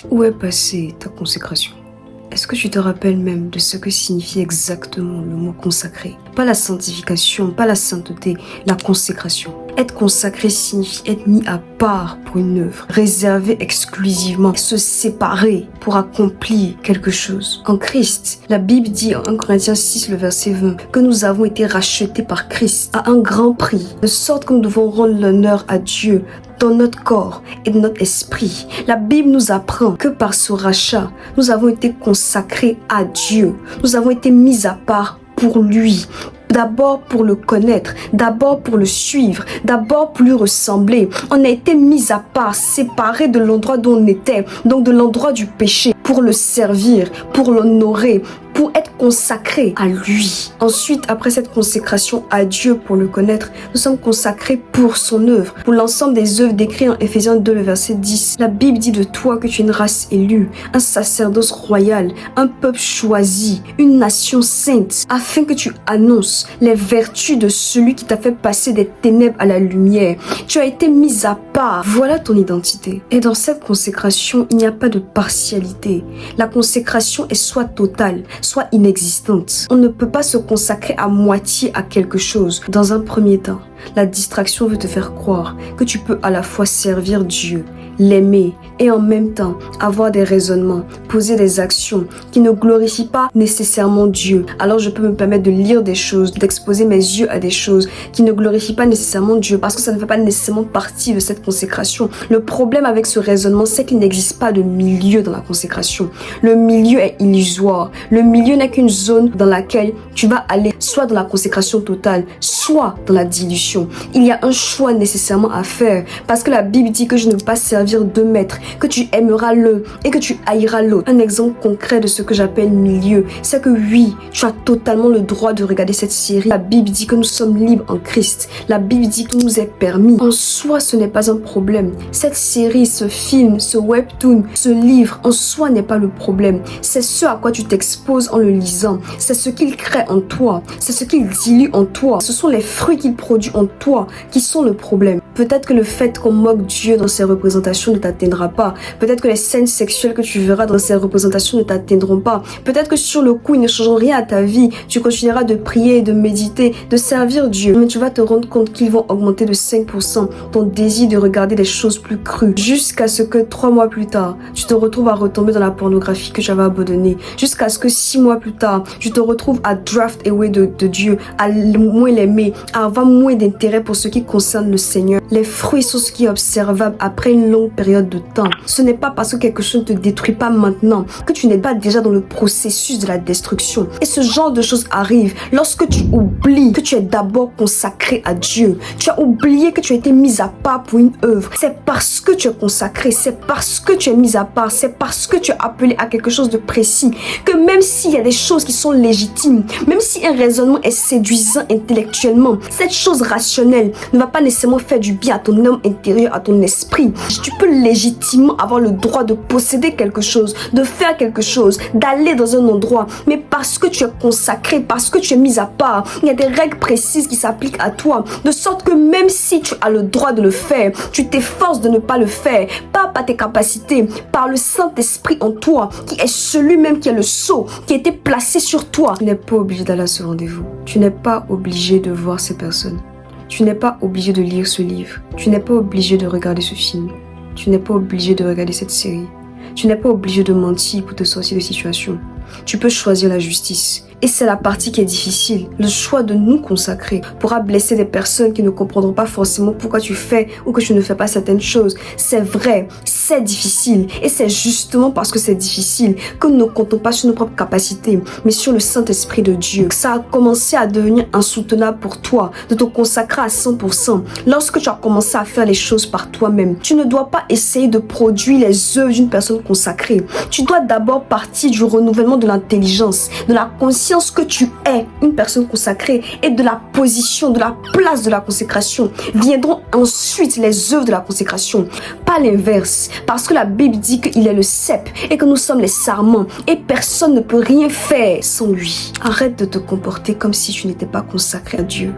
Où est passée ta consécration? Est-ce que tu te rappelles même de ce que signifie exactement le mot consacré? Pas la sanctification, pas la sainteté, la consécration. Être consacré signifie être mis à part pour une œuvre, réservé exclusivement, se séparer pour accomplir quelque chose. En Christ, la Bible dit en 1 Corinthiens 6, le verset 20, que nous avons été rachetés par Christ à un grand prix, de sorte que nous devons rendre l'honneur à Dieu dans notre corps et dans notre esprit. La Bible nous apprend que par ce rachat, nous avons été consacrés à Dieu. Nous avons été mis à part pour lui. D'abord pour le connaître, d'abord pour le suivre, d'abord pour lui ressembler. On a été mis à part, séparés de l'endroit d'où on était, donc de l'endroit du péché, pour le servir, pour l'honorer, pour être consacré à lui. Ensuite, après cette consécration à Dieu pour le connaître, nous sommes consacrés pour son œuvre, pour l'ensemble des œuvres décrites en Éphésiens 2, le verset 10. La Bible dit de toi que tu es une race élue, un sacerdoce royal, un peuple choisi, une nation sainte, afin que tu annonces les vertus de celui qui t'a fait passer des ténèbres à la lumière. Tu as été mis à part. Voilà ton identité. Et dans cette consécration, il n'y a pas de partialité. La consécration est soit totale, soit inexistante. On ne peut pas se consacrer à moitié à quelque chose. Dans un premier temps, la distraction veut te faire croire que tu peux à la fois servir Dieu, l'aimer et en même temps avoir des raisonnements, poser des actions qui ne glorifient pas nécessairement Dieu. Alors je peux me permettre de lire des choses, d'exposer mes yeux à des choses qui ne glorifient pas nécessairement Dieu parce que ça ne fait pas nécessairement partie de cette consécration. Le problème avec ce raisonnement, c'est qu'il n'existe pas de milieu dans la consécration. Le milieu est illusoire. Le milieu n'est qu'une zone dans laquelle tu vas aller soit dans la consécration totale, soit dans la dilution. Il y a un choix nécessairement à faire parce que la Bible dit que je ne veux pas servir deux maîtres, que tu aimeras l'un et que tu haïras l'autre. Un exemple concret de ce que j'appelle milieu, c'est que oui, tu as totalement le droit de regarder cette série. La Bible dit que nous sommes libres en Christ. La Bible dit que nous est permis. En soi, ce n'est pas un problème. Cette série, ce film, ce webtoon, ce livre, en soi n'est pas le problème. C'est ce à quoi tu t'exposes en le lisant. C'est ce qu'il crée en toi. C'est ce qu'il dilue en toi. Ce sont les fruits qu'il produit en toi qui sont le problème. Peut-être que le fait qu'on moque Dieu dans ses représentations ne t'atteindra pas. Peut-être que les scènes sexuelles que tu verras dans ces représentations ne t'atteindront pas. Peut-être que sur le coup, ils ne changeront rien à ta vie. Tu continueras de prier, de méditer, de servir Dieu. Mais tu vas te rendre compte qu'ils vont augmenter de 5% ton désir de regarder des choses plus crues. Jusqu'à ce que 3 mois plus tard, tu te retrouves à retomber dans la pornographie que j'avais abandonnée. Jusqu'à ce que 6 mois plus tard, tu te retrouves à draft away de Dieu, à moins l'aimer, à avoir moins d'intérêt pour ce qui concerne le Seigneur. Les fruits sont ce qui est observable après une longue période de temps. Ce n'est pas parce que quelque chose ne te détruit pas maintenant que tu n'es pas déjà dans le processus de la destruction. Et ce genre de choses arrive lorsque tu oublies que tu es d'abord consacré à Dieu. Tu as oublié que tu as été mis à part pour une œuvre. C'est parce que tu es consacré, c'est parce que tu es mis à part, c'est parce que tu es appelé à quelque chose de précis que même s'il y a des choses qui sont légitimes, même si un raisonnement est séduisant intellectuellement, cette chose rationnelle ne va pas nécessairement faire du bien à ton homme intérieur, à ton esprit. Tu peux légitimement avoir le droit de posséder quelque chose, de faire quelque chose, d'aller dans un endroit, mais parce que tu es consacré, parce que tu es mis à part, il y a des règles précises qui s'appliquent à toi, de sorte que même si tu as le droit de le faire, tu t'efforces de ne pas le faire, pas par tes capacités, par le Saint-Esprit en toi, qui est celui-même qui est le sceau, qui a été placé sur toi. Tu n'es pas obligé d'aller à ce rendez-vous. Tu n'es pas obligé de voir ces personnes. Tu n'es pas obligé de lire ce livre. Tu n'es pas obligé de regarder ce film. Tu n'es pas obligé de regarder cette série. Tu n'es pas obligé de mentir pour te sortir de situation. Tu peux choisir la justice. Et c'est la partie qui est difficile. Le choix de nous consacrer pourra blesser des personnes qui ne comprendront pas forcément pourquoi tu fais ou que tu ne fais pas certaines choses. C'est vrai, c'est difficile. Et c'est justement parce que c'est difficile que nous ne comptons pas sur nos propres capacités, mais sur le Saint-Esprit de Dieu. Ça a commencé à devenir insoutenable pour toi de te consacrer à 100%. Lorsque tu as commencé à faire les choses par toi-même, tu ne dois pas essayer de produire les œuvres d'une personne consacrée. Tu dois d'abord partir du renouvellement de l'intelligence, de la conscience que tu es une personne consacrée et de la position, de la place de la consécration. Viendront ensuite les œuvres de la consécration, pas l'inverse, parce que la Bible dit qu'il est le cep et que nous sommes les sarments et personne ne peut rien faire sans lui. Arrête de te comporter comme si tu n'étais pas consacré à Dieu.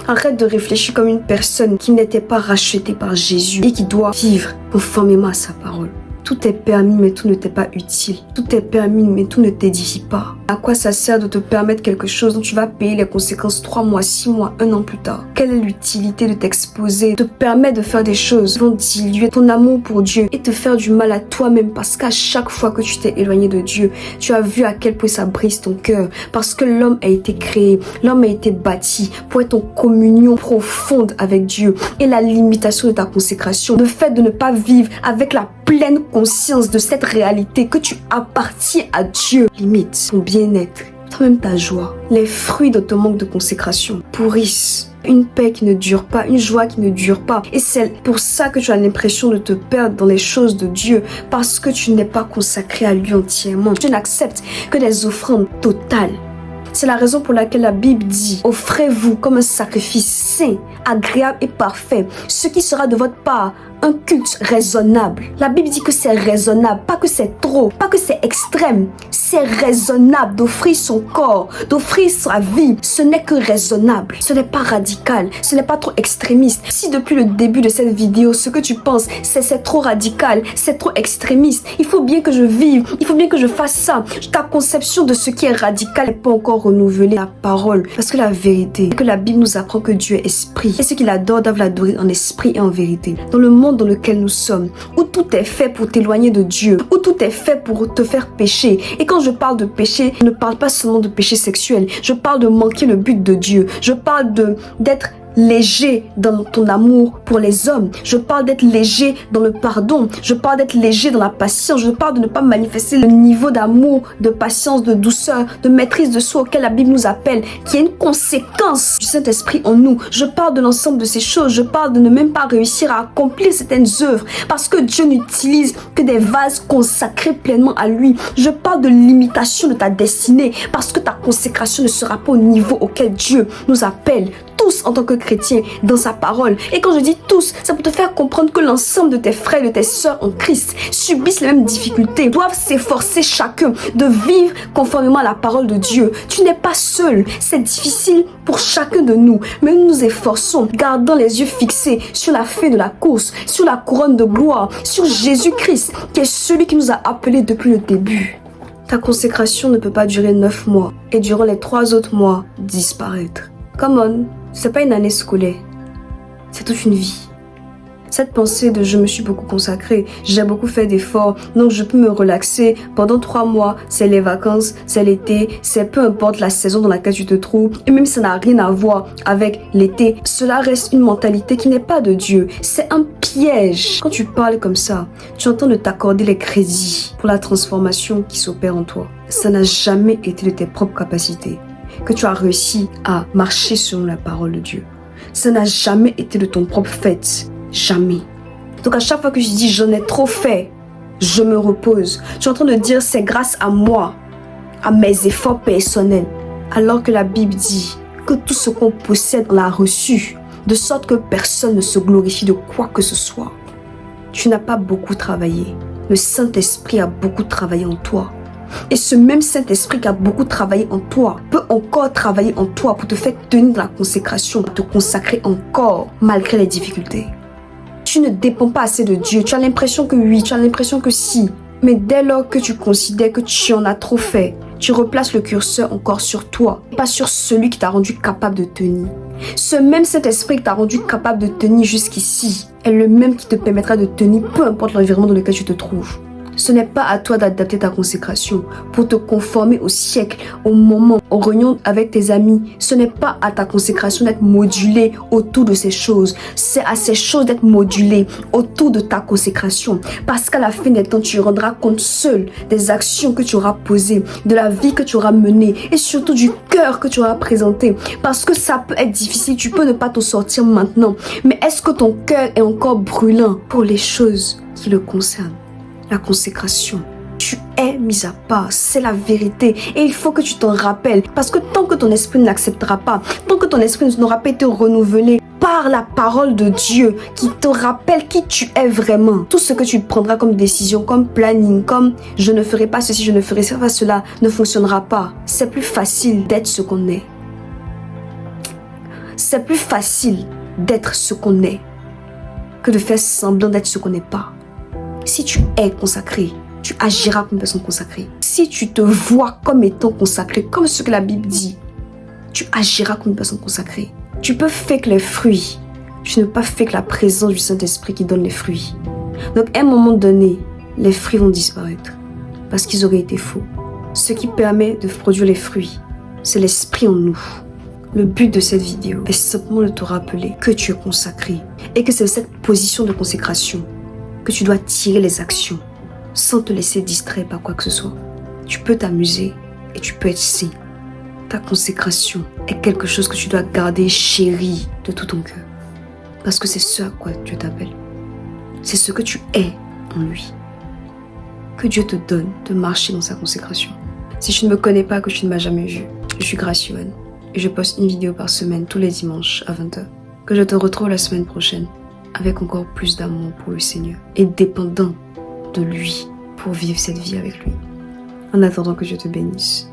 Arrête de réfléchir comme une personne qui n'était pas rachetée par Jésus et qui doit vivre conformément à sa parole. Tout est permis, mais tout ne t'est pas utile. Tout est permis, mais tout ne t'édifie pas. À quoi ça sert de te permettre quelque chose dont tu vas payer les conséquences 3 mois, 6 mois, 1 an plus tard? Quelle est l'utilité de t'exposer, de te permettre de faire des choses qui vont diluer ton amour pour Dieu et te faire du mal à toi-même? Parce qu'à chaque fois que tu t'es éloigné de Dieu, tu as vu à quel point ça brise ton cœur. Parce que l'homme a été créé, l'homme a été bâti pour être en communion profonde avec Dieu. Et la limitation de ta consécration, le fait de ne pas vivre avec la pleine conscience de cette réalité que tu appartiens à Dieu, limite ton bien-être, toi-même ta joie. Les fruits de ton manque de consécration pourrissent. Une paix qui ne dure pas, une joie qui ne dure pas. Et c'est pour ça que tu as l'impression de te perdre dans les choses de Dieu, parce que tu n'es pas consacré à lui entièrement. Tu n'acceptes que des offrandes totales. C'est la raison pour laquelle la Bible dit: offrez-vous comme un sacrifice saint, agréable et parfait, ce qui sera de votre part un culte raisonnable. La Bible dit que c'est raisonnable, pas que c'est trop, pas que c'est extrême. C'est raisonnable d'offrir son corps, d'offrir sa vie. Ce n'est que raisonnable. Ce n'est pas radical, ce n'est pas trop extrémiste. Si depuis le début de cette vidéo, ce que tu penses, c'est trop radical, c'est trop extrémiste, il faut bien que je vive, il faut bien que je fasse ça. Ta conception de ce qui est radical n'est pas encore renouvelée. La parole, parce que la vérité, que la Bible nous apprend que Dieu est esprit. Et ceux qui l'adorent doivent l'adorer en esprit et en vérité. Dans le monde dans lequel nous sommes, où tout est fait pour t'éloigner de Dieu, où tout est fait pour te faire pécher. Et quand je parle de péché, je ne parle pas seulement de péché sexuel, je parle de manquer le but de Dieu, je parle d'être léger dans ton amour pour les hommes. Je parle d'être léger dans le pardon. Je parle d'être léger dans la patience. Je parle de ne pas manifester le niveau d'amour, de patience, de douceur, de maîtrise de soi auquel la Bible nous appelle, qui est une conséquence du Saint-Esprit en nous. Je parle de l'ensemble de ces choses. Je parle de ne même pas réussir à accomplir certaines œuvres parce que Dieu n'utilise que des vases consacrés pleinement à lui. Je parle de l'imitation de ta destinée parce que ta consécration ne sera pas au niveau auquel Dieu nous appelle tous en tant que chrétiens dans sa parole. Et quand je dis tous, ça peut te faire comprendre que l'ensemble de tes frères et de tes sœurs en Christ subissent les mêmes difficultés, doivent s'efforcer chacun de vivre conformément à la parole de Dieu. Tu n'es pas seul, c'est difficile pour chacun de nous, mais nous nous efforçons, gardant les yeux fixés sur la fin de la course, sur la couronne de gloire, sur Jésus-Christ, qui est celui qui nous a appelés depuis le début. Ta consécration ne peut pas durer 9 mois et durant les 3 autres mois, disparaître. Come on, c'est pas une année scolaire, c'est toute une vie. Cette pensée de je me suis beaucoup consacrée, j'ai beaucoup fait d'efforts, donc je peux me relaxer pendant 3 mois, c'est les vacances, c'est l'été, c'est peu importe la saison dans laquelle tu te trouves, et même si ça n'a rien à voir avec l'été, cela reste une mentalité qui n'est pas de Dieu, c'est un piège. Quand tu parles comme ça, tu entends de t'accorder les crédits pour la transformation qui s'opère en toi. Ça n'a jamais été de tes propres capacités que tu as réussi à marcher selon la parole de Dieu. Ça n'a jamais été de ton propre fait. Jamais. Donc à chaque fois que je dis j'en ai trop fait, je me repose. Tu es en train de dire c'est grâce à moi, à mes efforts personnels. Alors que la Bible dit que tout ce qu'on possède, on l'a reçu. De sorte que personne ne se glorifie de quoi que ce soit. Tu n'as pas beaucoup travaillé. Le Saint-Esprit a beaucoup travaillé en toi. Et ce même Saint-Esprit qui a beaucoup travaillé en toi peut encore travailler en toi pour te faire tenir de la consécration, te consacrer encore malgré les difficultés. Tu ne dépends pas assez de Dieu. Tu as l'impression que oui, tu as l'impression que si. Mais dès lors que tu considères que tu en as trop fait, tu replaces le curseur encore sur toi, pas sur celui qui t'a rendu capable de tenir. Ce même Saint-Esprit qui t'a rendu capable de tenir jusqu'ici est le même qui te permettra de tenir peu importe l'environnement dans lequel tu te trouves. Ce n'est pas à toi d'adapter ta consécration pour te conformer au siècle, au moment, aux réunions avec tes amis. Ce n'est pas à ta consécration d'être modulée autour de ces choses. C'est à ces choses d'être modulée autour de ta consécration. Parce qu'à la fin des temps, tu rendras compte seul des actions que tu auras posées, de la vie que tu auras menée et surtout du cœur que tu auras présenté. Parce que ça peut être difficile, tu peux ne pas t'en sortir maintenant. Mais est-ce que ton cœur est encore brûlant pour les choses qui le concernent? La consécration. Tu es mis à part, c'est la vérité. Et il faut que tu t'en rappelles. Parce que tant que ton esprit ne l'acceptera pas, tant que ton esprit n'aura pas été renouvelé par la parole de Dieu qui te rappelle qui tu es vraiment, tout ce que tu prendras comme décision, comme planning, comme je ne ferai pas ceci, je ne ferai pas cela, ne fonctionnera pas. C'est plus facile d'être ce qu'on est. C'est plus facile d'être ce qu'on est que de faire semblant d'être ce qu'on n'est pas. Si tu es consacré, tu agiras comme une personne consacrée. Si tu te vois comme étant consacré, comme ce que la Bible dit, tu agiras comme une personne consacrée. Tu peux faire que les fruits. Tu ne peux pas faire que la présence du Saint-Esprit qui donne les fruits. Donc à un moment donné, les fruits vont disparaître parce qu'ils auraient été faux. Ce qui permet de produire les fruits, c'est l'Esprit en nous. Le but de cette vidéo est simplement de te rappeler que tu es consacré et que c'est cette position de consécration que tu dois tirer les actions sans te laisser distraire par quoi que ce soit. Tu peux t'amuser et tu peux être sain. Ta consécration est quelque chose que tu dois garder chéri de tout ton cœur. Parce que c'est ce à quoi Dieu t'appelle. C'est ce que tu es en lui. Que Dieu te donne de marcher dans sa consécration. Si tu ne me connais pas, que tu ne m'as jamais vu, je suis Grace Yohan et je poste une vidéo par semaine tous les dimanches à 20h. Que je te retrouve la semaine prochaine avec encore plus d'amour pour le Seigneur et dépendant de lui pour vivre cette vie avec lui. En attendant, que Dieu te bénisse.